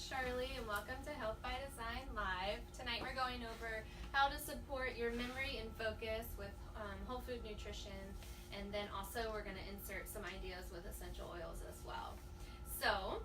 Charlie and welcome to Health by Design Live. Tonight we're going over how to support your memory and focus with whole food nutrition, and then also we're going to insert some ideas with essential oils as well. So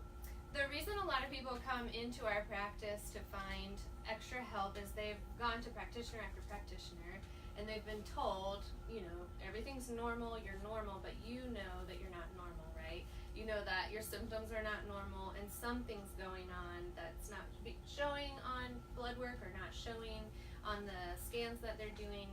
the reason a lot of people come into our practice to find extra help is they've gone to practitioner after practitioner and they've been told, you know, everything's normal, you're normal, but you know that you're not normal, right? You know that your symptoms are not normal and something's going on that's not showing on blood work or not showing on the scans that they're doing,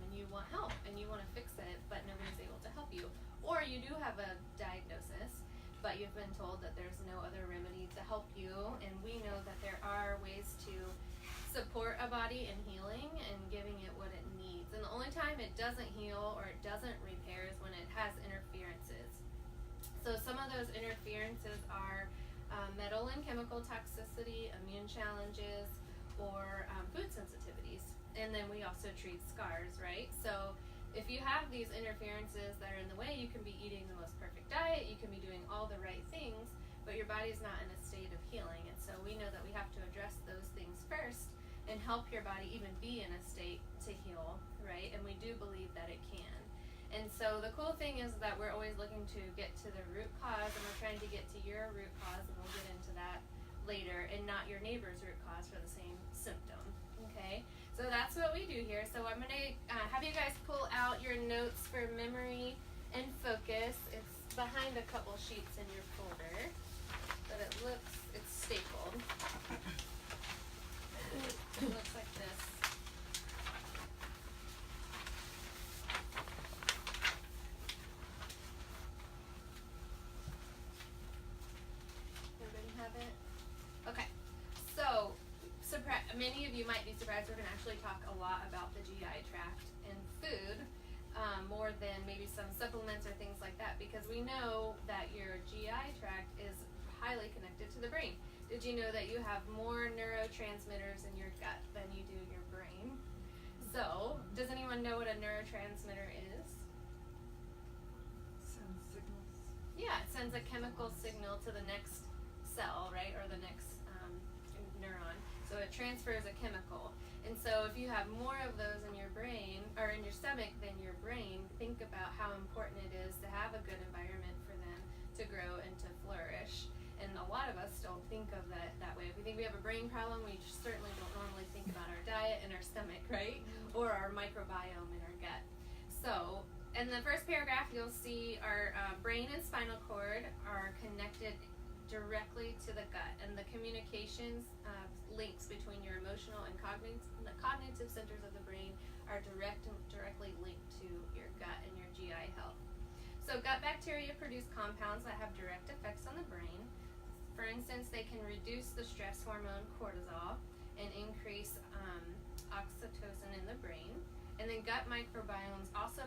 and you want help and you want to fix it, but nobody's able to help you. Or you do have a diagnosis, but you've been told that there's no other remedy to help you, and we know that there are ways to support a body in healing and giving it what it needs. And the only time it doesn't heal or it doesn't repair is when it has interferences. So some of those interferences are metal and chemical toxicity, immune challenges, or food sensitivities. And then we also treat scars, right? So if you have these interferences that are in the way, you can be eating the most perfect diet, you can be doing all the right things, but your body's not in a state of healing. And so we know that we have to address those things first and help your body even be in a state to heal, right? And we do believe that it can. And so the cool thing is that we're always looking to get to the root cause, and we're trying to get to your root cause, and we'll get into that later, and not your neighbor's root cause for the same symptom, okay? So that's what we do here. So I'm gonna have you guys pull out your notes for memory and focus. It's behind a couple sheets in your folder, but it's stapled. It looks like this. Everybody have it? Okay. So, many of you might be surprised we're going to actually talk a lot about the GI tract and food, more than maybe some supplements or things like that, because we know that your GI tract is highly connected to the brain. Did you know that you have more neurotransmitters in your gut than you do your brain? So, does anyone know what a neurotransmitter is? Sends signals. Yeah, it sends a chemical signal to the next cell, right, or the next neuron. So it transfers a chemical. And so if you have more of those in your brain, or in your stomach than your brain, think about how important it is to have a good environment for them to grow and to flourish. And a lot of us don't think of that way. If we think we have a brain problem, we certainly don't normally think about our diet and our stomach, right? Or our microbiome in our gut. So, in the first paragraph, you'll see our brain and spinal cord are connected directly to the gut, and the communications links between your emotional and cognitive centers of the brain are directly linked to your gut and your GI health. So gut bacteria produce compounds that have direct effects on the brain. For instance, they can reduce the stress hormone cortisol and increase oxytocin in the brain. And then gut microbiomes also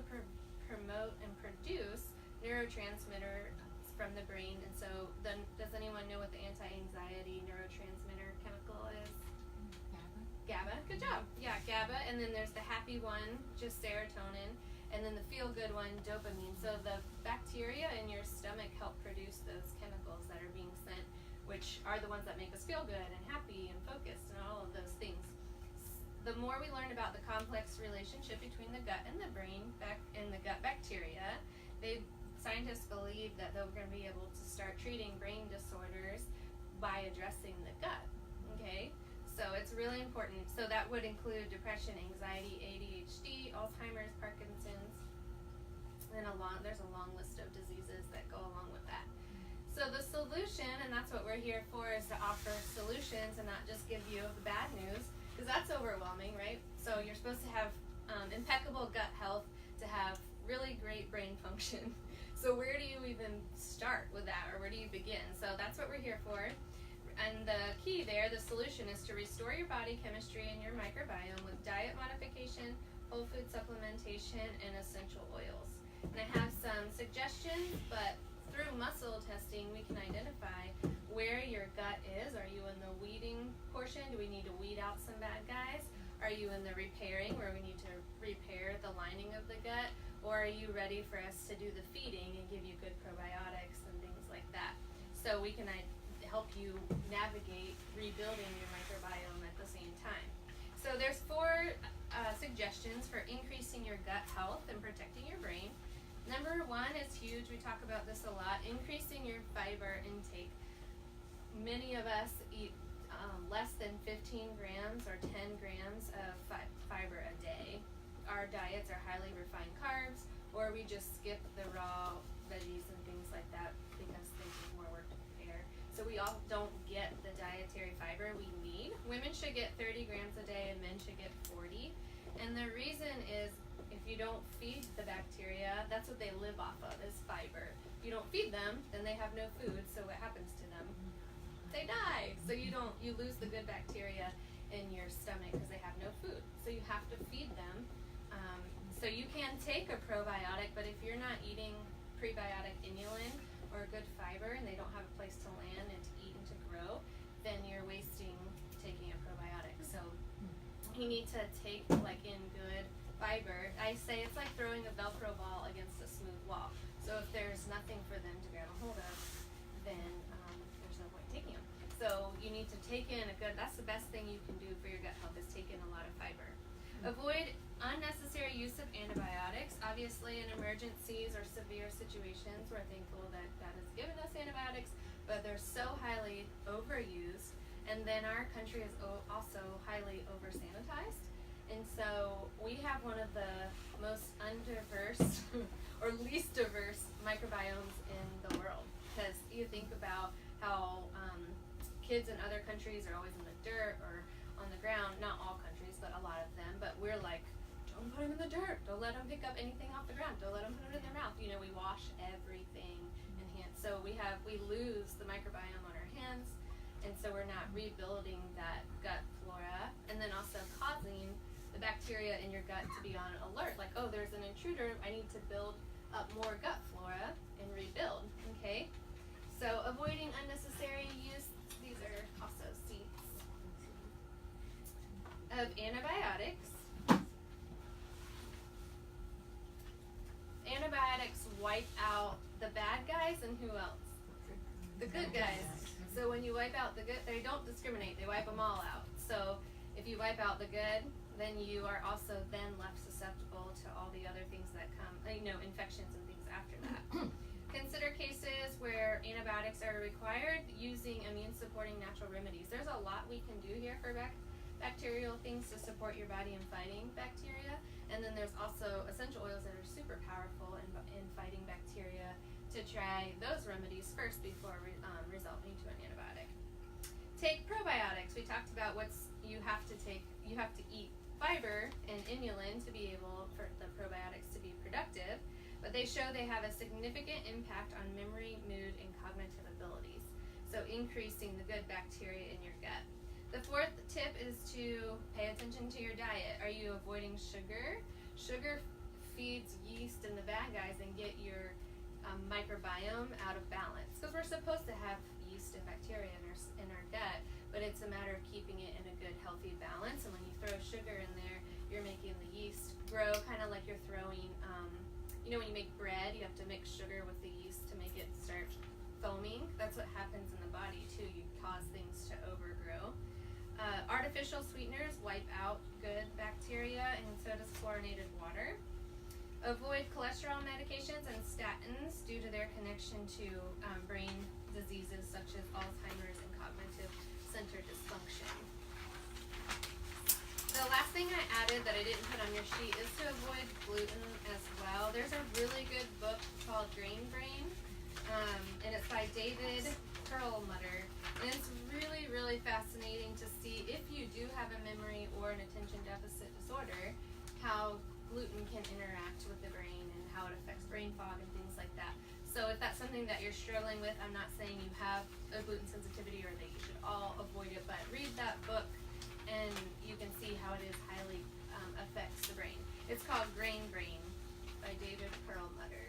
promote and produce neurotransmitter from the brain. And so then, does anyone know what the anti-anxiety neurotransmitter chemical is? GABA. Good job. Yeah, GABA. And then there's the happy one, just serotonin. And then the feel-good one, dopamine. So the bacteria in your stomach help produce those chemicals that are being sent, which are the ones that make us feel good and happy and focused and all of those things. The more we learn about the complex relationship between the gut and the brain and the gut bacteria, scientists believe that they're going to be able to start treating brain disorders by addressing the gut, okay? So it's really important. So that would include depression, anxiety, ADHD, Alzheimer's, Parkinson's, and there's a long list of diseases that go along with that. So the solution, and that's what we're here for, is to offer solutions and not just give you the bad news, because that's overwhelming, right? So you're supposed to have impeccable gut health to have really great brain function. So where do you even start with that, or where do you begin? So that's what we're here for. And the key there, the solution, is to restore your body chemistry and your microbiome with diet modification, whole food supplementation, and essential oils. And I have some suggestions, but through muscle testing, we can identify where your gut is. Are you in the weeding portion? Do we need to weed out some bad guys? Are you in the repairing, where we need to repair the lining of the gut? Or are you ready for us to do the feeding and give you good probiotics and things like that? So we can help you navigate rebuilding your microbiome at the same time. So there's 4 suggestions for increasing your gut health and protecting your brain. Number 1 is huge. We talk about this a lot. Increasing your fiber intake. Many of us eat less than 15 grams or 10 grams of fiber a day. Our diets are highly refined carbs, or we just skip the raw veggies and things like that because they take more work to prepare. So we all don't get the dietary fiber we need. Women should get 30 grams a day and men should get 40. And the reason is if you don't feed the bacteria, that's what they live off of, is fiber. If you don't feed them, then they have no food, so what happens to them? They die. So you lose the good bacteria in your stomach because they have no food. So you have to feed them. So you can take a probiotic, but if you're not eating prebiotic inulin or good fiber and they don't have a place to land and to eat and to grow, then you're wasting taking a probiotic. So you need to take like in good fiber. I say it's like throwing a Velcro ball against a smooth wall. So if there's nothing for them to grab a hold of, then there's no point taking them. So you need to take in that's the best thing you can do for your gut health is take in a lot of fiber. Avoid unnecessary use of antibiotics. Obviously in emergencies or severe situations, we're thankful that God has given us antibiotics, but they're so highly overused. And then our country is also highly over-sanitized. And so we have one of the most undiverse or least diverse microbiomes in the world. Because you think about how kids in other countries are always in the dirt or on the ground. Not all countries, but a lot of them. But we're like, don't put them in the dirt. Don't let them pick up anything off the ground. Don't let them put it in their mouth. We wash everything in hands. So we lose the microbiome on our hands. And so we're not rebuilding that gut flora, and then also causing the bacteria in your gut to be on alert. Like, oh, there's an intruder. I need to build up more gut flora and rebuild. Okay? So avoiding unnecessary use. These are also seeds of antibiotics. Antibiotics wipe out the bad guys and who else? The good guys. So when you wipe out the good, they don't discriminate. They wipe them all out. So if you wipe out the good, then you are also then left susceptible to all the other things that come, infections and things after that. Consider cases where antibiotics are required using immune-supporting natural remedies. There's a lot we can do here for bacterial things to support your body in fighting bacteria. And then there's also essential oils that are super powerful in fighting bacteria, to try those remedies first before resulting to an antibiotic. Take probiotics. We talked about you have to eat fiber and inulin to be able for the probiotics to be productive, but they show they have a significant impact on memory, mood, and cognitive abilities. So increasing the good bacteria in your gut. The 4th tip is to pay attention to your diet. Are you avoiding sugar? Sugar feeds yeast and the bad guys and get your microbiome out of balance, because we're supposed to have yeast and bacteria in our gut, but it's a matter of keeping it in a good healthy balance. And when you throw sugar in there, you're making the yeast grow, kind of like you're throwing when you make bread, you have to mix sugar with the yeast to make it start foaming. That's what happens in the body too. You cause things to overgrow. Artificial sweeteners wipe out good bacteria, and so does chlorinated water. Avoid cholesterol medications and statins due to their connection to brain diseases such as Alzheimer's and cognitive center dysfunction. The last thing I added that I didn't put on your sheet is to avoid gluten as well. There's a really good book called Grain Brain, and it's by David Perlmutter. And it's really, really fascinating to see if you do have a memory or an attention deficit disorder, how gluten can interact with the brain and how it affects brain fog and things like that. So if that's something that you're struggling with, I'm not saying you have a gluten sensitivity or that you should all avoid it, but read that book and you can see how it is highly affects the brain. It's called Grain Brain by David Perlmutter.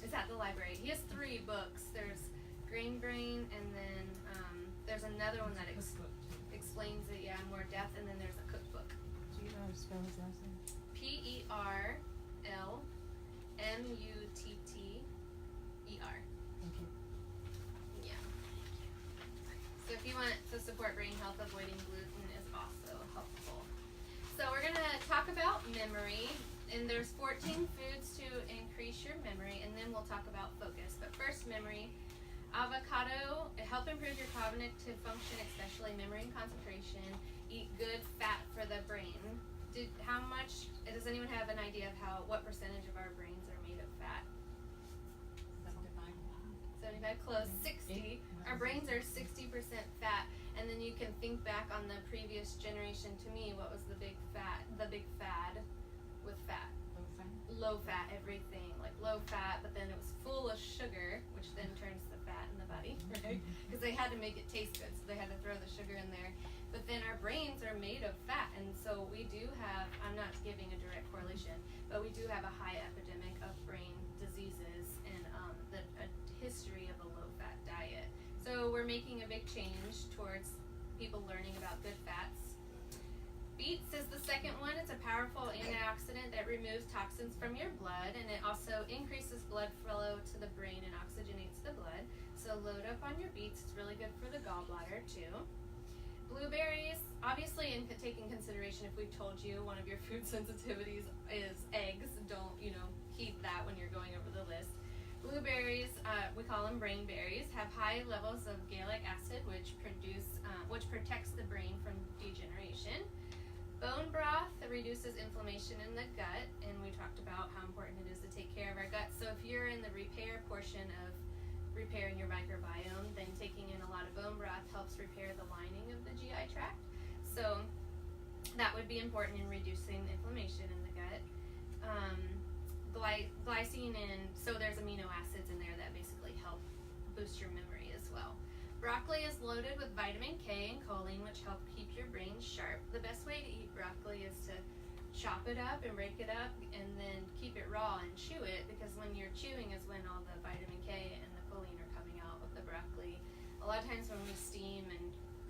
It's at the library. He has 3 books. There's Grain Brain, and then there's another one that explains it, more depth, and then there's a cookbook. Do you know how to spell his last name? Perlmutter. Thank you. you want to support brain health, avoiding gluten is also helpful. So we're going to talk about memory, and there's 14 foods to increase your memory, and then we'll talk about focus. But first, memory. Avocado, it helps improve your cognitive function, especially memory and concentration. Eat good fat for the brain. Does anyone have an idea of what percentage of our brains are made of fat? 75, close. 60. Our brains are 60% fat, and then you can think back on the previous generation. To me, what was the big fad with fat? Low fat everything, like low fat, but then it was full of sugar, which then turns the fat in the body, right? Because they had to make it taste good, so they had to throw the sugar in there. But then our brains are made of fat, and so we do have, I'm not giving a direct correlation, but we do have a high epidemic of brain diseases and a history of a low-fat diet. So we're making a big change towards people learning about good fats. Beets is the second one. It's a powerful antioxidant that removes toxins from your blood, and it also increases blood flow to the brain and oxygenates the blood. So load up on your beets. It's really good for the gallbladder too. Blueberries, obviously in taking consideration if we've told you one of your food sensitivities is eggs, don't, heed that when you're going over the list. Blueberries, we call them brain berries, have high levels of gallic acid, which protects the brain from degeneration. Bone broth reduces inflammation in the gut, and we talked about how important it is to take care of our gut. So if you're in the repair portion of repairing your microbiome, then taking in a lot of bone broth helps repair the lining of the GI tract. So that would be important in reducing inflammation in the gut. Glycine, and so there's amino acids in there that basically help boost your memory as well. Broccoli is loaded with vitamin K and choline, which help keep your brain sharp. The best way to eat broccoli is to chop it up and break it up and then keep it raw and chew it, because when you're chewing is when all the vitamin K and the choline are coming out of the broccoli. A lot of times when we steam and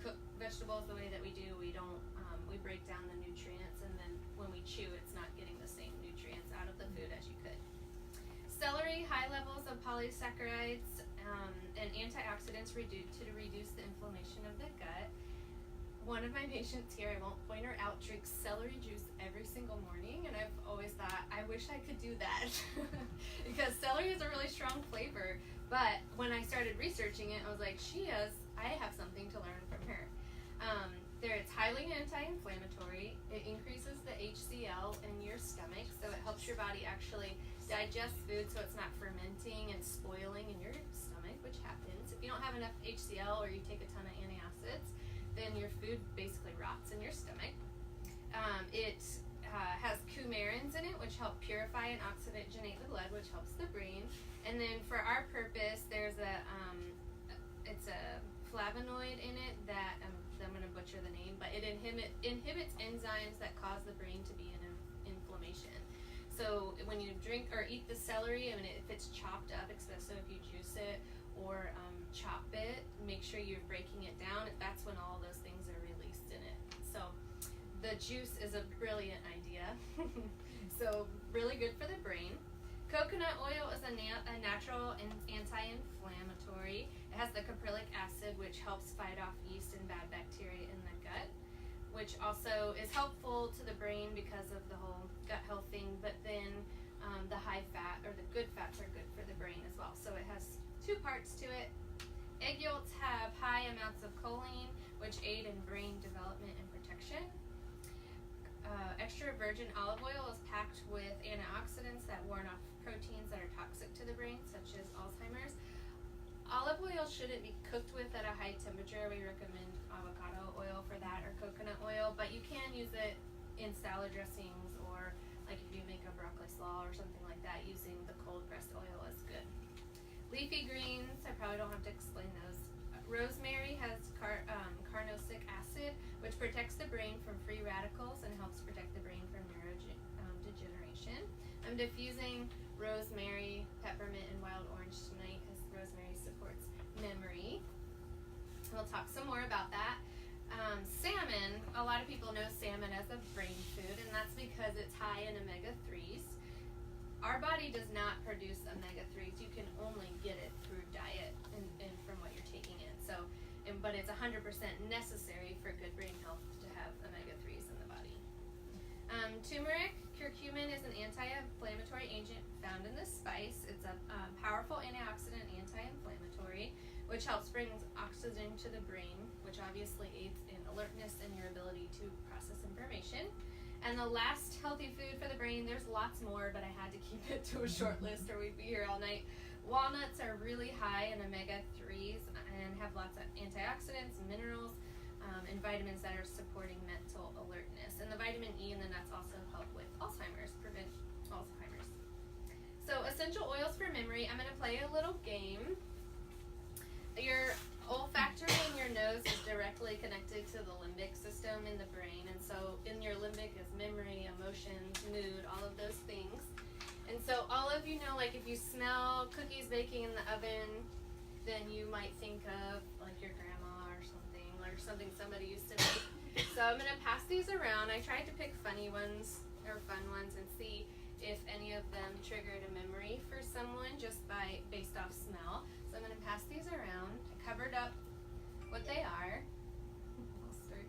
cook vegetables the way that we do, we don't we break down the nutrients, and then when we chew, it's not getting the same nutrients out of the food as you could. Celery, high levels of polysaccharides and antioxidants to reduce the inflammation of the gut. One of my patients here, I won't point her out, drinks celery juice every single morning, and I've always thought, I wish I could do that because celery has a really strong flavor. But when I started researching it, I was like, I have something to learn from her. It's highly anti-inflammatory. It increases the HCl in your stomach, so it helps your body actually digest food so it's not fermenting and spoiling in your stomach, which happens. If you don't have enough HCl or you take a ton of antacids, then your food basically rots in your stomach. It has coumarins in it, which help purify and oxygenate the blood, which helps the brain. And then for our purpose, there's it's a flavonoid in it that I'm going to butcher the name, but it inhibits enzymes that cause the brain to be in inflammation. So when you drink or eat the celery, if it's chopped up, especially if you juice it or chop it, make sure you're breaking it down. That's when all those things are released in it. So the juice is a brilliant idea. So really good for the brain. Coconut oil is a natural and anti-inflammatory. It has the caprylic acid, which helps fight off yeast and bad bacteria in the gut, which also is helpful to the brain because of the whole gut health thing. But then the high fat or the good fats are good for the brain as well. So it has two parts to it. Egg yolks have high amounts of choline, which aid in brain development and protection. Extra virgin olive oil is packed with antioxidants that warn off proteins that are toxic to the brain, such as Alzheimer's. Olive oil shouldn't be cooked with at a high temperature. We recommend avocado oil for that, or coconut oil, but you can use it in salad dressings, or like if you make a broccoli slaw or something like that, using the cold pressed oil is good. Leafy greens, I probably don't have to explain those. Rosemary has carnosic acid, which protects the brain from free radicals and helps protect the brain from neurodegeneration. I'm diffusing rosemary, peppermint, and wild orange tonight because rosemary supports memory. We'll talk some more about that. Salmon, a lot of people know salmon as a brain food, and that's because it's high in omega-3s. Our body does not produce omega-3s. You can only get it through diet and from what you're taking in. So, but it's 100% 100% necessary for good brain health to have omega-3s in the body. Turmeric, curcumin is an anti-inflammatory agent found in this spice. It's a powerful antioxidant, anti-inflammatory, which helps bring oxygen to the brain, which obviously aids in alertness and your ability to process information. And the last healthy food for the brain, there's lots more, but I had to keep it to a short list or we'd be here all night. Walnuts are really high in omega-3s and have lots of antioxidants and minerals and vitamins that are supporting mental alertness. And the vitamin E in the nuts also help with Alzheimer's, prevent Alzheimer's. So essential oils for memory, I'm going to play a little game. Your olfactory in your nose is directly connected to the limbic system in the brain, and so in your limbic is memory, emotions, mood, all of those things. And so all of you know, like if you smell cookies baking in the oven, then you might think of like your grandma or something somebody used to make. So I'm gonna pass these around. I tried to pick funny ones or fun ones and see if any of them triggered a memory for someone just based off smell. So I'm gonna pass these around. I covered up what they are. I'll start.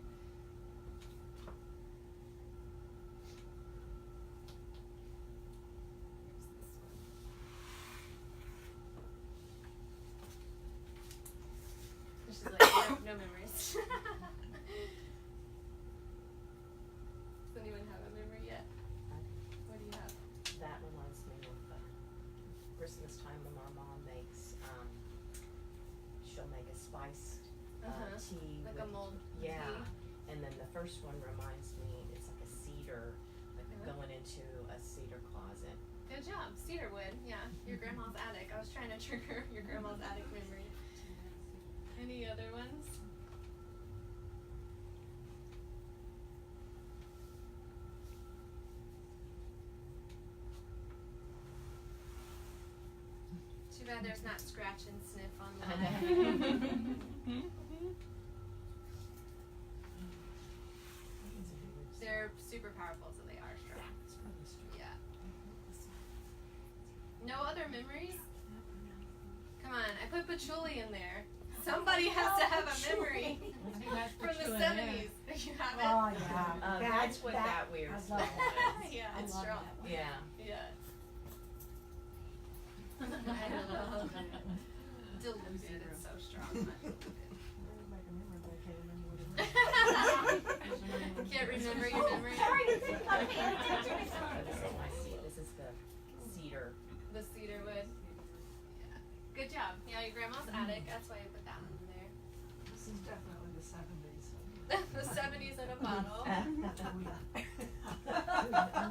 Here's this one. She's like, no memories. Does anyone have a memory yet? What do you have? That reminds me of Christmas time when our mom makes, she'll make a spiced tea. Like with, a mulled yeah. tea. And then the first one reminds me, it's like a cedar, like going into a cedar closet. Good job. Cedar wood, yeah. Your grandma's attic. I was trying to trigger your grandma's attic memory. Any other ones? Too bad there's not scratch and sniff online. They're super powerful, so they are strong. Yeah. No other memories? Come on, I put patchouli in there. Somebody has to have a memory from the 70s. You have it? Oh, yeah. That's what that weird I smell love was. Yeah, I it's love strong. that one. Yeah. Yeah. I love it. Diluted, it's so strong. Can't remember your memory? Sorry, you think I'm paying attention. This is the cedar. The cedar wood. Yeah. Good job. Yeah, your grandma's attic. That's why I put that one in there. This is definitely the 70s. The 70s in a bottle. I know I touched my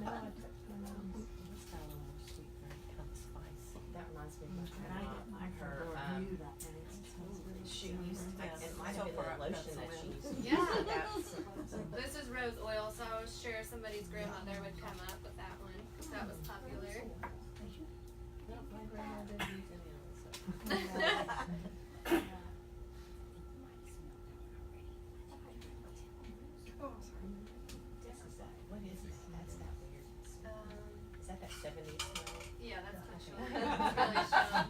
nose. It's got a little sweet, very kind of spice. That reminds me of my grandma. She used to, it might have been the lotion that she used to use. Yeah. That- This is rose oil, so I was sure somebody's grandmother would come up with that one. That was popular. No, my grandma didn't use any of this. Oh, sorry. This is that, what is that? That's that weird smell. Is that 70s smell? Yeah, that's patchouli. It's really strong.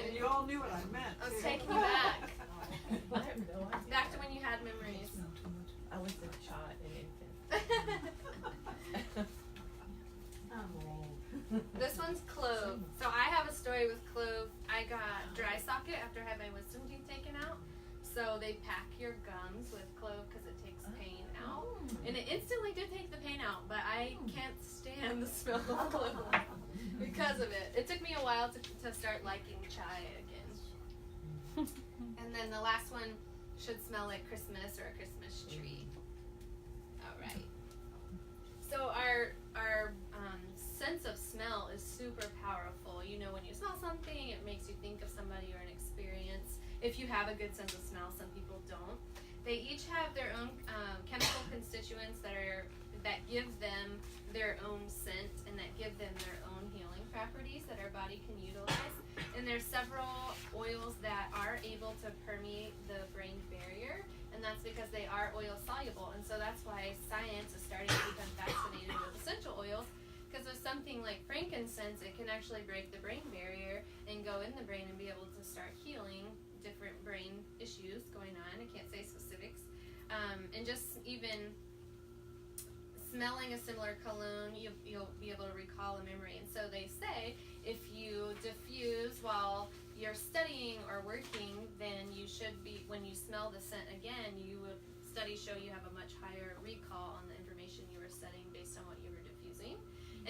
And you all knew what I meant. I was too. taking you back. I have no idea. Back to when you had memories. I was a child, an infant. I'm old. This one's clove. So I have a story with clove. I got dry socket after I had my wisdom teeth taken out. So they pack your gums with clove because it takes pain out. And it instantly did take the pain out, but I can't stand the smell of clove because of it. It took me a while to start liking chai again. And then the last one should smell like Christmas or a Christmas tree. All right. So our sense of smell is super powerful. You know, when you smell something, it makes you think of somebody or an experience. If you have a good sense of smell, some people don't. They each have their own chemical constituents that give them their own scent and that give them their own healing properties that our body can utilize. And there's several oils that are able to permeate the brain barrier, and that's because they are oil soluble. And so that's why science is starting to become fascinated with essential oils, because with something like frankincense, it can actually break the brain barrier and go in the brain and be able to start healing different brain issues and just even smelling a similar cologne, you'll be able to recall a memory. And so they say if you diffuse while you're studying or working, then you should be, when you smell the scent again, studies show you have a much higher recall on the information you were studying based on what you were diffusing.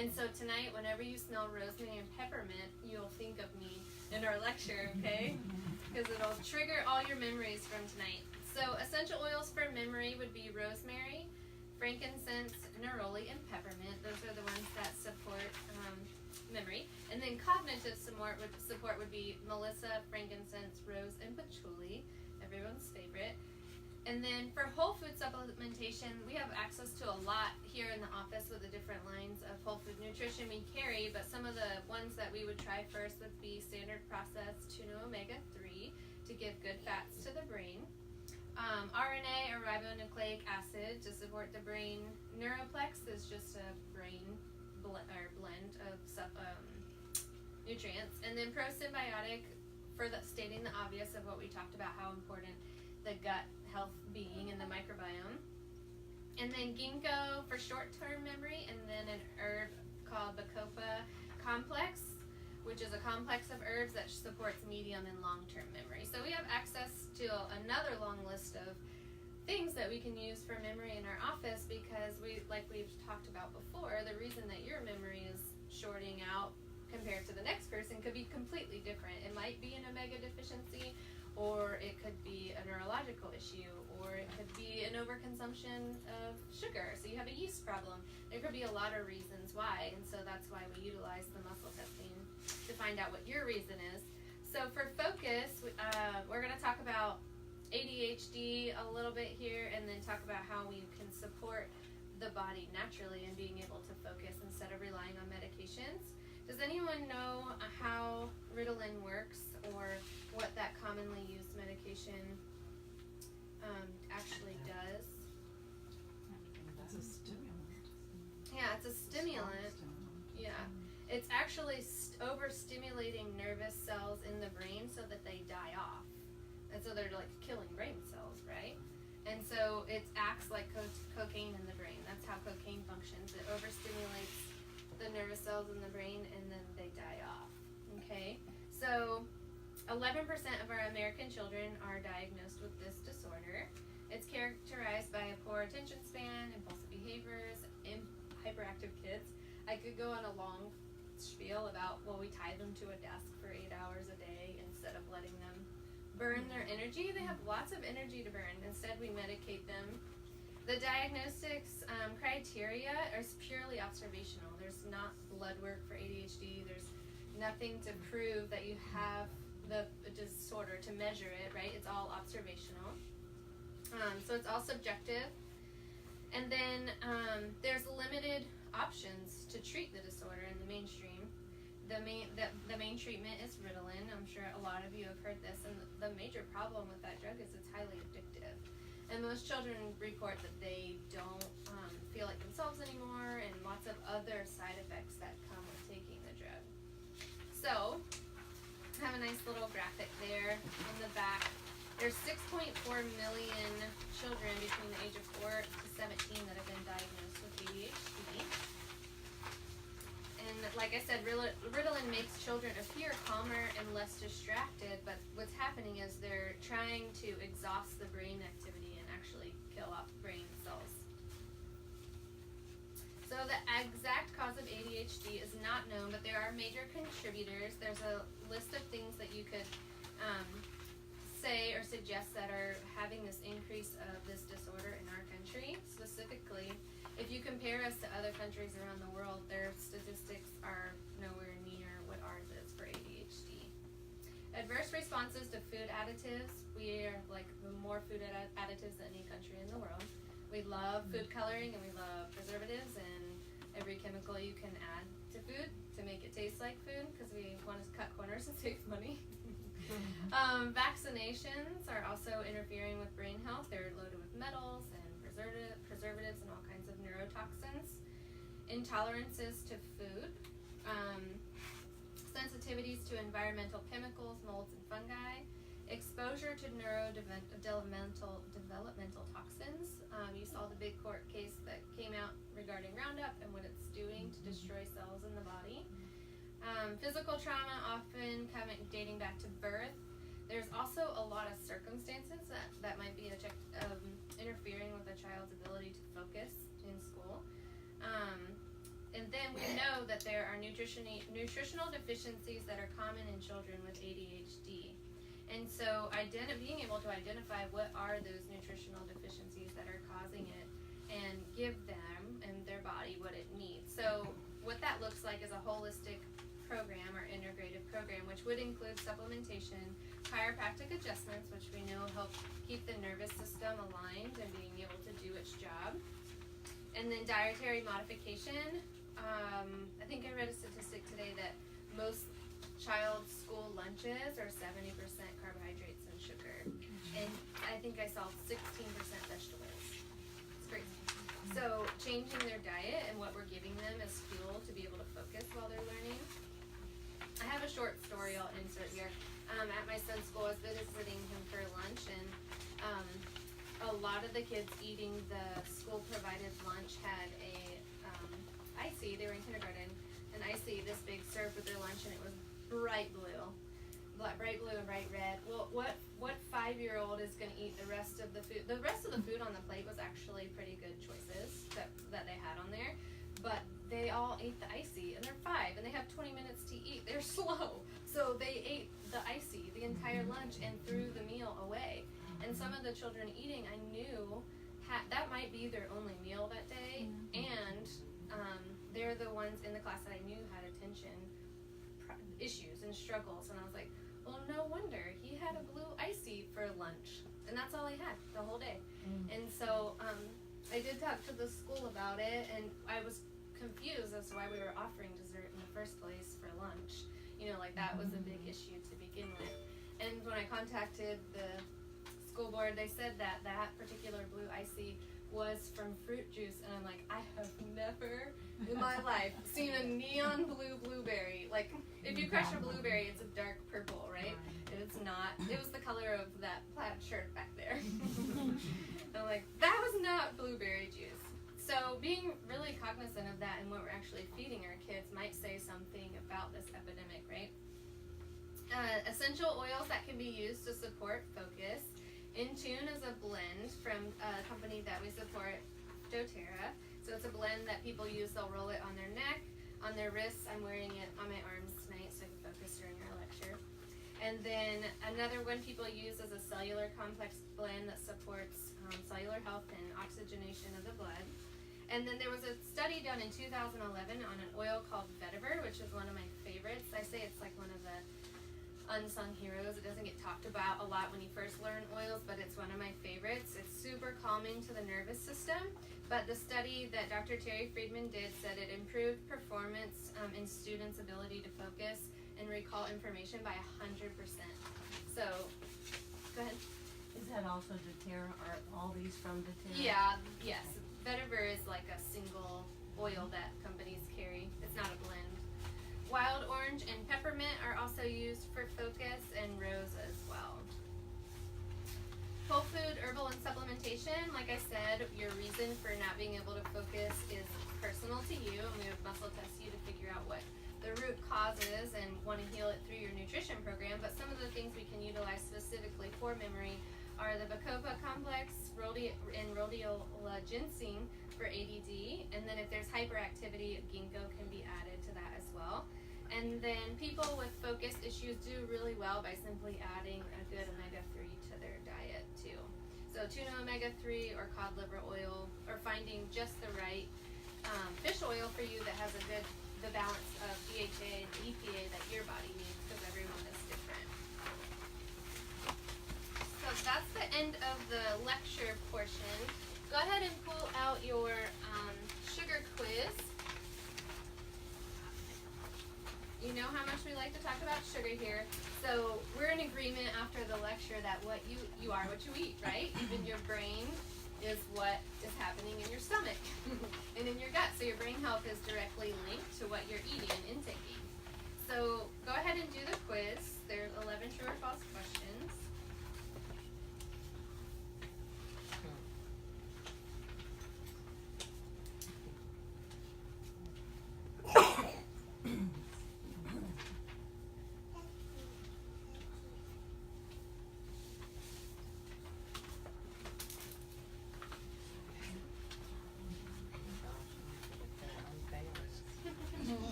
And so tonight, whenever you smell rosemary and peppermint, you'll think of me in our lecture, okay? Because it'll trigger all your memories from tonight. So essential oils for memory would be rosemary, frankincense, neroli, and peppermint. Those are the ones that support memory. And then cognitive support would be melissa, frankincense, rose, and patchouli, everyone's favorite. And then for whole food supplementation, we have access to a lot here in the office with the different lines of whole food nutrition we carry, but some of the ones that we would try first would be standard processed tuna omega-3 to give good fats to the brain. RNA or ribonucleic acid to support the brain. Neuroplex is just a brain blend of nutrients. And then prosymbiotic for stating the obvious of what we talked about, how important the gut health being and the microbiome. And then ginkgo for short-term memory, and then an herb called Bacopa complex, which is a complex of herbs that supports medium and long-term memory. So we have access to another long list of things that we can use for memory in our office because like we've talked about before, the reason that your memory is shorting out compared to the next person could be completely different. It might be an omega deficiency, or it could be a neurological issue, or it could be an overconsumption of sugar. So you have a yeast problem. There could be a lot of reasons why, and so that's why we utilize the muscle testing to find out what your reason is. So for focus, we're going to talk about ADHD a little bit here, and then talk about how we can support the body naturally and being able to focus instead of relying on medications. Does anyone know how Ritalin works, or what that commonly used medication actually does? It's a stimulant. Yeah, it's a stimulant. Yeah. It's actually overstimulating nervous cells in the brain so that they die off. And so they're like killing brain cells, right? And so it acts like cocaine in the brain. That's how cocaine functions. It overstimulates the nervous cells in the brain and then they die off. Okay? So 11% of our American children are diagnosed with this disorder. It's characterized by a poor attention span, impulsive behaviors, hyperactive kids. I could go on a long spiel about, well, we tie them to a desk for 8 hours a day instead of letting them burn their energy. They have lots of energy to burn. Instead, we medicate them. The diagnostics criteria is purely observational. There's not blood work for ADHD. There's nothing to prove that you have the disorder to measure it, right? It's all observational. So it's all subjective. And then there's limited options to treat the disorder in the mainstream. The main treatment is Ritalin. I'm sure a lot of you have heard this. And the major problem with that drug is it's highly addictive. And most children report that they don't feel like themselves anymore, and lots of other side effects that come with taking the drug. So, I have a nice little graphic there in the back. There's 6.4 million children between the age of 4 to 17 that have been diagnosed with ADHD. And like I said, Ritalin makes children appear calmer and less distracted, but what's happening is they're trying to exhaust the brain activity and actually kill off brain cells. So the exact cause of ADHD is not known, but there are major contributors. There's a list of things that you could say or suggest that are having this increase of this disorder in our country. Specifically, if you compare us to other countries around the world, their statistics are nowhere near what ours is for ADHD. Adverse responses to food additives. We are like more food additives than any country in the world. We love food coloring and we love preservatives and every chemical you can add to food to make it taste like food because we want to cut corners and save money. Vaccinations are also interfering with brain health. They're loaded with metals and preservatives and all kinds of neurotoxins. Intolerances to food. Sensitivities to environmental chemicals, molds, and fungi. Exposure exposure to developmental toxins. You saw the big court case that came out regarding Roundup and what it's doing to destroy cells in the body. Physical trauma often dating back to birth. There's also a lot of circumstances that might be interfering with a child's ability to focus in school. And then we know that there are nutritional deficiencies that are common in children with ADHD. And so being able to identify what are those nutritional deficiencies that are causing it and give them and their body what it needs. So what that looks like is a holistic program or integrative program, which would include supplementation, chiropractic adjustments, which we know help keep the nervous system aligned and being able to do its job, and then dietary modification. I think I read a statistic today that most child's school lunches are 70% carbohydrates and sugar, and I think I saw 16% vegetables. It's crazy. So changing their diet and what we're giving them as fuel to be able to focus while they're learning. I have a short story I'll insert here. At my son's school, I was visiting him for lunch, and a lot of the kids eating the school provided lunch had a icy. They were in kindergarten, an icy this big served with their lunch, and it was bright blue and bright red. Well, what 5-year-old is going to eat the rest of the food? The rest of the food on the plate was actually pretty good choices that they had on there, but they all ate the icy, and they're 5, and they have 20 minutes to eat. They're slow, so they ate the icy the entire lunch and threw the meal away. And some of the children eating, I knew that might be their only meal that day, and they're the ones in the class that I knew had attention issues and struggles, and I was like, well, no wonder he had a blue icy for lunch, and that's all he had the whole day. And so I did talk to the school about it, and I was confused as to why we were offering dessert in the first place for lunch. You know, like that was a big issue to begin with. And when I contacted the school board, they said that particular blue icy was from fruit juice, and I'm like, I have never in my life seen a neon blue blueberry. Like, if you crush a blueberry, it's a dark purple, right? And it's not. It was the color of that plaid shirt back there. I'm like, that was not blueberry juice. So being really cognizant of that and what we're actually feeding our kids might say something about this epidemic, right? Essential oils that can be used to support focus. Intune is a blend from a company that we support, doTERRA. So it's a blend that people use. They'll roll it on their neck, on their wrists. I'm wearing it on my arms tonight so I can focus during our lecture. And then another one people use is a cellular complex blend that supports cellular health and oxygenation of the blood. And then there was a study done in 2011 on an oil called vetiver, which is one of my favorites. I say it's like one of the unsung heroes. It doesn't get talked about a lot when you first learn oils, but it's one of my favorites. It's super calming to the nervous system. But the study that Dr. Terry Friedman did said it improved performance in students' ability to focus and recall information by 100%. So, go ahead. Is that also doTERRA? Are all these from doTERRA? Yeah, yes. Vetiver is like a single oil that companies carry. It's not a blend. Wild orange and peppermint are also used for focus, and rose as well. Whole food, herbal, and supplementation. Like I said, your reason for not being able to focus is personal to you, and we would muscle test you to figure out what the root cause is and want to heal it through your nutrition program. But some of the things we can utilize specifically for memory are the Bacopa complex and rhodiola ginseng for ADD, and then if there's hyperactivity, ginkgo can be added to that as well. And then people with focus issues do really well by simply adding a good omega-3 to their diet too. So tuna omega-3 or cod liver oil, or finding just the right fish oil for you that has the balance of DHA and EPA that your body needs, because everyone is different. So that's the end of the lecture portion. Go ahead and pull out your sugar quiz. You know how much we like to talk about sugar here. So we're in agreement after the lecture that what you are what you eat, right? Even your brain is what is happening in your stomach and in your gut. So your brain health is directly linked to what you're eating and intaking. So go ahead and do the quiz. There's 11 true or false questions.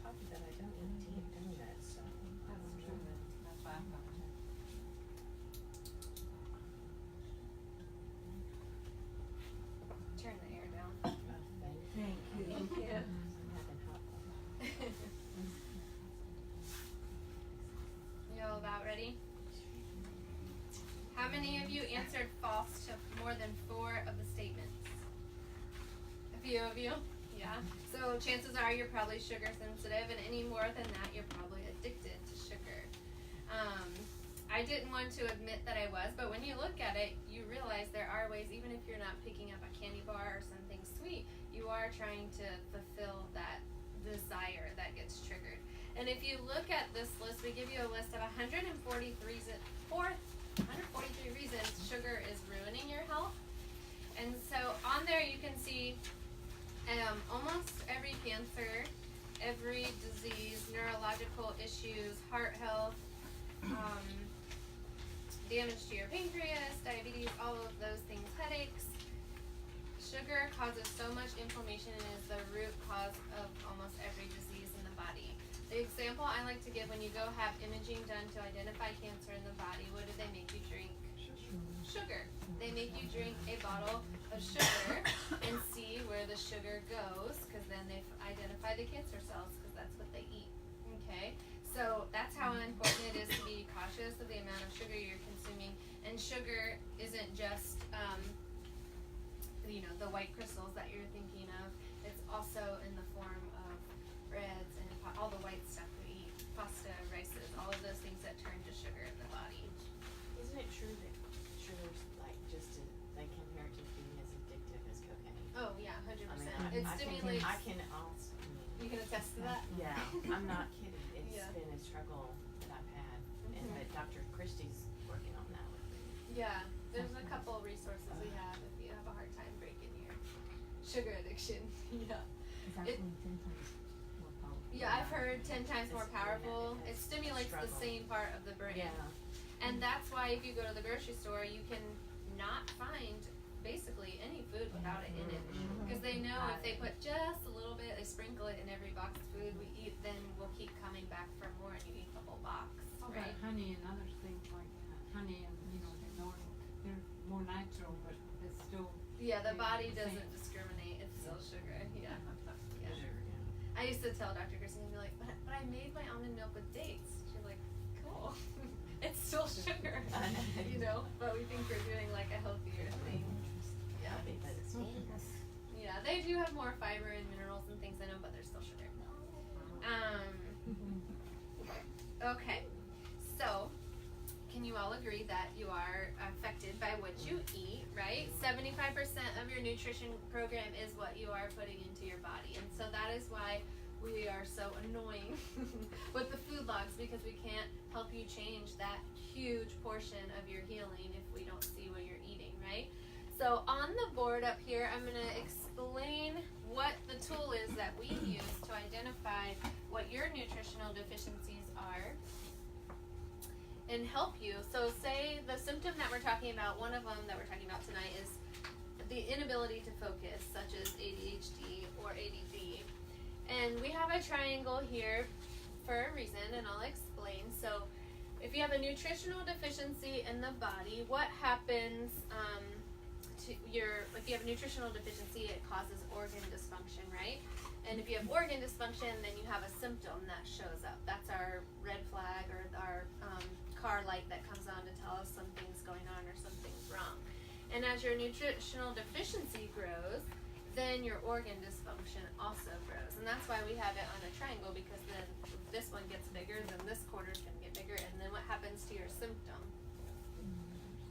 coffee, but I don't eat tea and donuts, so. That's true, that's why I'm going to. Turn the air down. Thank you. Thank you. I'm having hot coffee. You all about ready? How many of you answered false to more than 4 of the statements? A few of you? Yeah. So chances are you're probably sugar sensitive, and any more than that, you're probably addicted to sugar. I didn't want to admit that I was, but when you look at it, you realize there are ways, even if you're not picking up a candy bar or something sweet, you are trying to fulfill that desire that gets triggered. And if you look at this list, we give you a list of 143 reasons sugar is ruining your health. And so on there you can see almost every cancer, every disease, neurological issues, heart health, damage to your pancreas, diabetes, all of those things, headaches. Sugar causes so much inflammation and is the root cause of almost every disease in the body. The example I like to give, when you go have imaging done to identify cancer in the body, what do they make you drink? Sugar. They make you drink a bottle of sugar and see where the sugar goes, because then they identify the cancer cells, because that's what they eat. Okay? So that's how important it is to be cautious of the amount of sugar you're consuming. And sugar isn't just, the white crystals that you're thinking of. It's also in the form of breads and all the white stuff we eat, pasta, rices, all of those things that turn to sugar in the body. Isn't it true that sugar's like they compare it to being as addictive as cocaine? Oh yeah, 100%. I mean, It I stimulates. can also, You can attest to that. yeah, I'm not kidding. It's Yeah. been a struggle that I've had, and Mhm. but Dr. Christie's working on that with me. Yeah, there's a couple resources we have if you have a hard time breaking your sugar addiction. Yeah. It's actually 10 times more powerful. Yeah, I've heard 10 times more It's doing it powerful. It because stimulates the struggle. same part of the brain. Yeah. And that's why if you go to the grocery store, you can not find basically any food without it in it. Because they know if they put just a little bit, they sprinkle it in every box of food we eat, then we'll keep coming back for more and you eat the whole box, How right? about honey and other things like that? Honey and, they're more natural, but it's still. Yeah, the body Same. doesn't discriminate. It's still sugar. Yeah. Yeah. Sugar, yeah. I used to tell Dr. Christine, and be like, but I made my almond milk with dates. She's like, cool. It's still sugar. But we think we're doing like a healthier thing. Yeah. Happy, but it's Yeah, they do have more fiber and minerals and things in them, but they're still sugar. Okay. So, can you all agree that you are affected by what you eat, right? 75% of your nutrition program is what you are putting into your body. And so that is why we are so annoying with the food logs, because we can't help you change that huge portion of your healing if we don't see what you're eating, right? So on the board up here, I'm going to explain what the tool is that we use to identify what your nutritional deficiencies are and help you. So say the symptom that we're talking about, one of them that we're talking about tonight is the inability to focus, such as ADHD or ADD. And we have a triangle here for a reason, and I'll explain. So if you have a nutritional deficiency in the body, what happens if you have a nutritional deficiency, it causes organ dysfunction, right? And if you have organ dysfunction, then you have a symptom that shows up. That's our red flag or our car light that comes on to tell us something's going on or something's wrong. And as your nutritional deficiency grows, then your organ dysfunction also grows. And that's why we have it on a triangle, because then this one gets bigger, then this quarter's gonna get bigger, and then what happens to your symptom?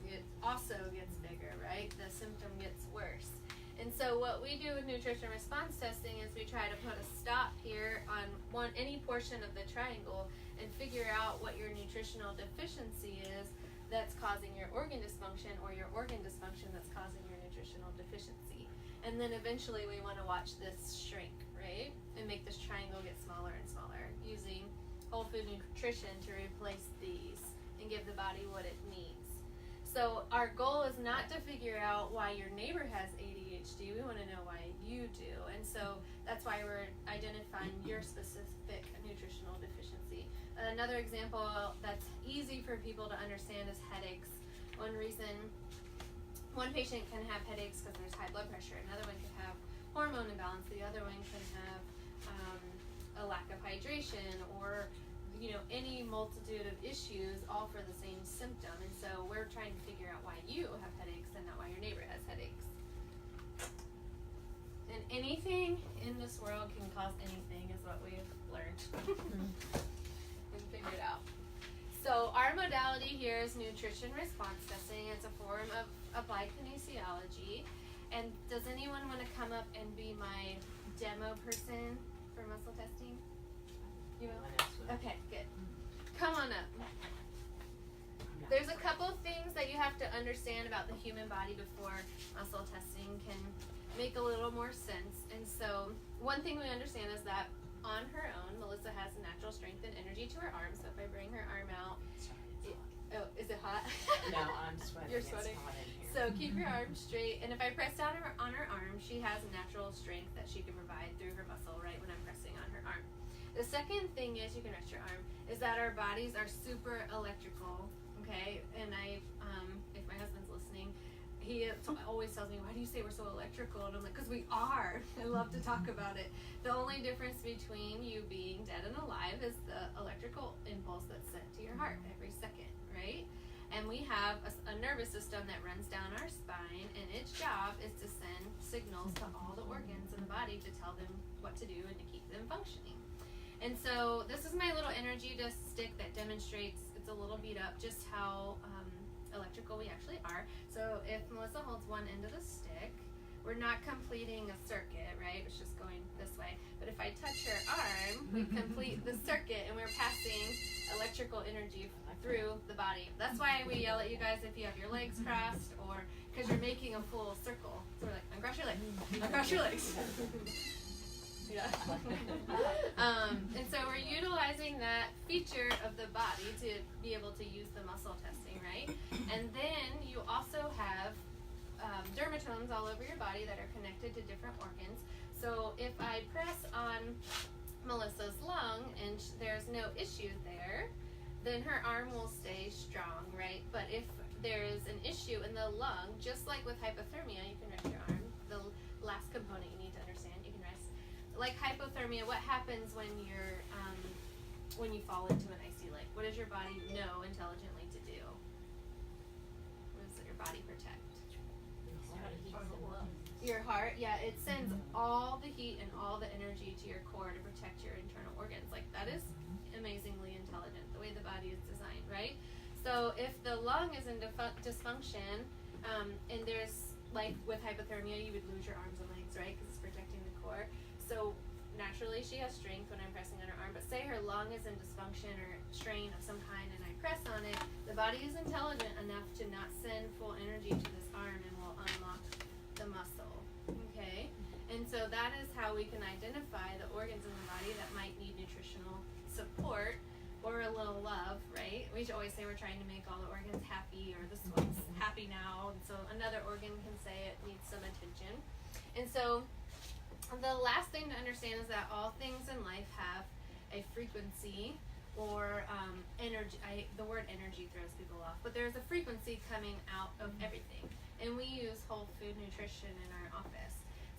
It also gets bigger, right? The symptom gets worse. And so what we do with nutrition response testing is we try to put a stop here on any portion of the triangle and figure out what your nutritional deficiency is that's causing your organ dysfunction, or your organ dysfunction that's causing your nutritional deficiency. And then eventually we want to watch this shrink, right? And make this triangle get smaller and smaller, using whole food nutrition to replace these and give the body what it needs. So our goal is not to figure out why your neighbor has ADHD. We want to know why you do. And so that's why we're identifying your specific Another example that's easy for people to understand is headaches. One patient can have headaches because there's high blood pressure. Another one could have hormone imbalance. The other one can have a lack of hydration, or any multitude of issues, all for the same symptom. And so we're trying to figure out why you have headaches and not why your neighbor has headaches. And anything in this world can cause anything, is what we've learned and figured out. So our modality here is nutrition response testing. It's a form of applied kinesiology. And does anyone want to come up and be my demo person for muscle testing? You will? Okay, good. Come on up. There's a couple things that you have to understand about the human body before muscle testing can make a little more sense. And so one thing we understand is that on her own, Melissa has natural strength and energy to her arm. So if I bring her arm out, oh, is it hot? No, I'm sweating. You're sweating. It's hot in here. So keep your arm straight, and if I press down on her arm, she has a natural strength that she can provide through her muscle, right, when I'm pressing on her arm. The second thing is, you can rest your arm, is that our bodies are super electrical, okay? And if my husband's listening, he always tells me, why do you say we're so electrical? And I'm like, because we are. I love to talk about it. The only difference between you being dead and alive is the electrical impulse that's sent to your heart every second, right? And we have a nervous system that runs down our spine, and its job is to send signals to all the organs in the body to tell them what to do and to keep them functioning. And so this is my little energy disc stick that demonstrates, it's a little beat up, just how electrical we actually are. So if Melissa holds one end of the stick, we're not completing a circuit, right? It's just going this way. But if I touch her arm, we complete the circuit, and we're passing electrical energy through the body. That's why we yell at you guys if you have your legs crossed, or because you're making a full circle. So we're like, uncross your legs, uncross your legs. Yeah. And so we're utilizing that feature of the body to be able to use the muscle testing, right? And then you also have dermatomes all over your body that are connected to different organs. So if I press on Melissa's lung and there's no issue there, then her arm will stay strong, right? But if there is an issue in the lung, just like with hypothermia, you can rest your arm. The last component you need to understand, you can rest. Like hypothermia, what happens when you're when you fall into an icy lake? What does your body know intelligently to do? What does your body protect? Your heart, yeah, it sends all the heat and all the energy to your core to protect your internal organs. Like, that is amazingly intelligent, the way the body is designed, right? So if the lung is in dysfunction, and there's, like with hypothermia, you would lose your arms and legs, right? Because it's protecting the core. So naturally she has strength when I'm pressing on her arm, but say her lung is in dysfunction or strain of some kind and I press on it, the body is intelligent enough to not send full energy to this arm and will unlock the muscle, okay? And so that is how we can identify the organs in the body that might need nutritional support or a little love, right? We should always say we're trying to make all the organs happy, or this one's happy now, and so another organ can say it needs some attention. And so the last thing to understand is that all things in life have a frequency or energy. The word energy throws people off, but there's a frequency coming out of everything. And we use whole food nutrition in our office.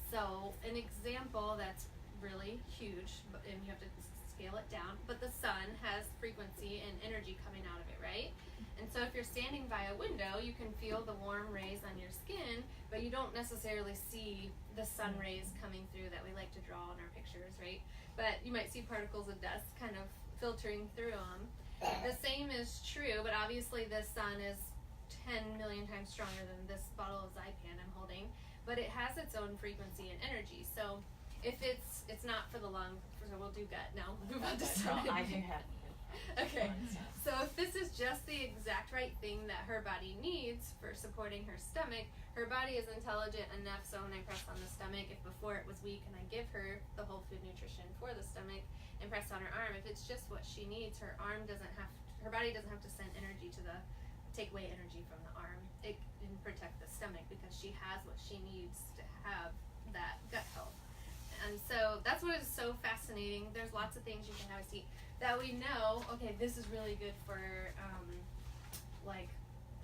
So an example that's really huge, and you have to scale it down, but the sun has frequency and energy coming out of it, right? And so if you're standing by a window, you can feel the warm rays on your skin, but you don't necessarily see the sun rays coming through that we like to draw in our pictures, right? But you might see particles of dust kind of filtering through them. The same is true, but obviously the sun is 10 million times stronger than this bottle of Zypan I'm holding, but it has its own frequency and energy. So if it's not for the lung, so we'll do gut now. We'll move on to stomach. I do have. Okay, so if this is just the exact right thing that her body needs for supporting her stomach, her body is intelligent enough, so when I press on the stomach, if before it was weak and I give her the whole food nutrition for the stomach and press on her arm, if it's just what she needs, her body doesn't have to send energy to take away energy from the arm and protect the stomach, because she has what she needs to have that gut health. And so that's what is so fascinating. There's lots of things you can always see. that we know, okay, this is really good for, like,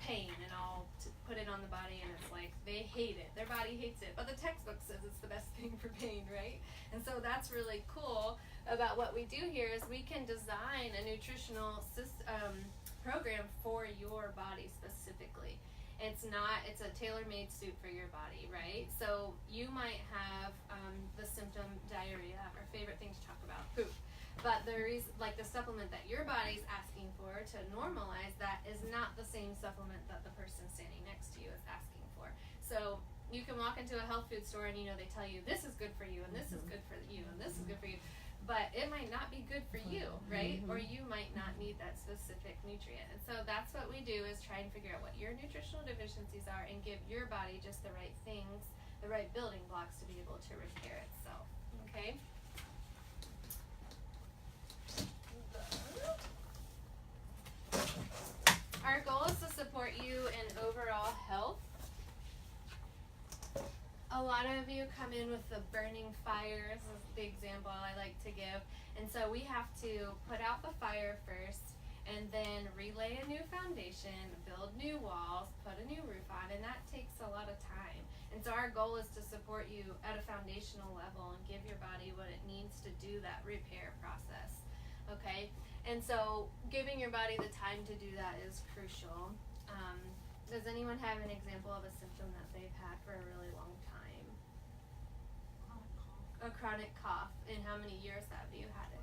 pain, and I'll put it on the body, and it's like, they hate it, their body hates it, but the textbook says it's the best thing for pain, right? And so that's really cool about what we do here, is we can design a nutritional program for your body specifically. It's a tailor-made suit for your body, right? So you might have the symptom diarrhea, our favorite thing to talk about, poop. But the supplement that your body's asking for to normalize that is not the same supplement that the person standing next to you is asking for. So you can walk into a health food store and they tell you this is good for you, and this is good for you, and this is good for you. But it might not be good for you, right? Or you might not need that specific nutrient. And so that's what we do, is try and figure out what your nutritional deficiencies are and give your body just the right things, the right building blocks to be able to repair itself. Okay? Our goal is to support you in overall health. A lot of you come in with the burning fires, is the example I like to give. And so we have to put out the fire first, and then relay a new foundation, build new walls, put a new roof on, and that takes a lot of time. And so our goal is to support you at a foundational level and give your body what it needs to do that repair process. Okay? And so giving your body the time to do that is crucial. Does anyone have an example of a symptom that they've had for a really long time? A chronic cough. And how many years have you had it?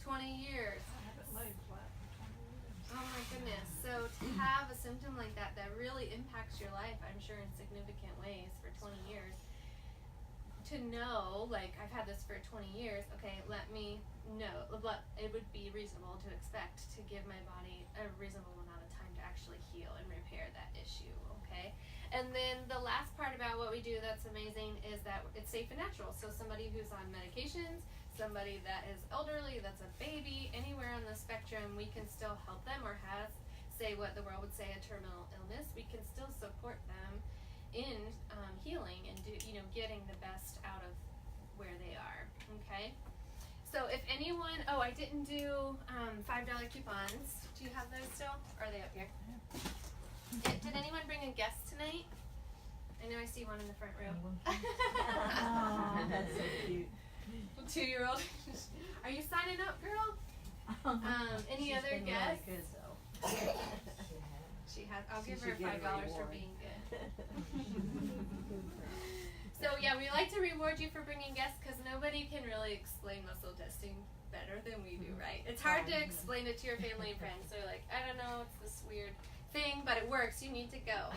20 years. I haven't laid flat for 20 years. Oh my goodness. So to have a symptom like that really impacts your life, I'm sure, in significant ways for 20 years. To know, like, I've had this for 20 years, okay, let me know. But it would be reasonable to expect to give my body a reasonable amount of time to actually heal and repair that issue, okay? And then the last part about what we do that's amazing is that it's safe and natural. So somebody who's on medications, somebody that is elderly, that's a baby, anywhere on the spectrum, we can still help them, or has, say, what the world would say, a terminal illness. We can still support them in healing and getting the best out of where they are. Okay. So if anyone, I didn't do $5 coupons. Do you have those still? Or are they up here? Did anyone bring a guest tonight? I know I see one in the front row. Oh, that's so cute. 2-year-old. Are you signing up, girl? Any She's other been guests? Really good, though. She has. I'll She give her should get a $5 for reward. being good. So yeah, we like to reward you for bringing guests, because nobody can really explain muscle testing better than we do, right? It's hard to explain it to your family and friends. They're like, I don't know, it's this weird thing, but it works. You need to go.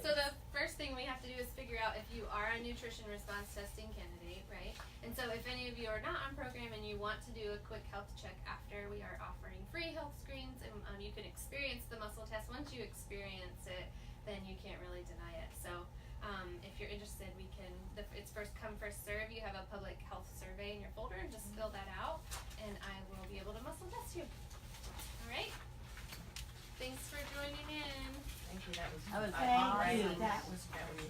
So the first thing we have to do is figure out if you are a nutrition response testing candidate, right? And so if any of you are not on program and you want to do a quick health check after, we are offering free health screens, and you can experience the muscle test. Once you experience it, then you can't really deny it. So if you're interested, we can, it's first come, first serve. You have a public health survey in your folder, and just fill that out, and I will be able to muscle test you. All right? Thanks for joining in. Thank you, that was That was great. great. That was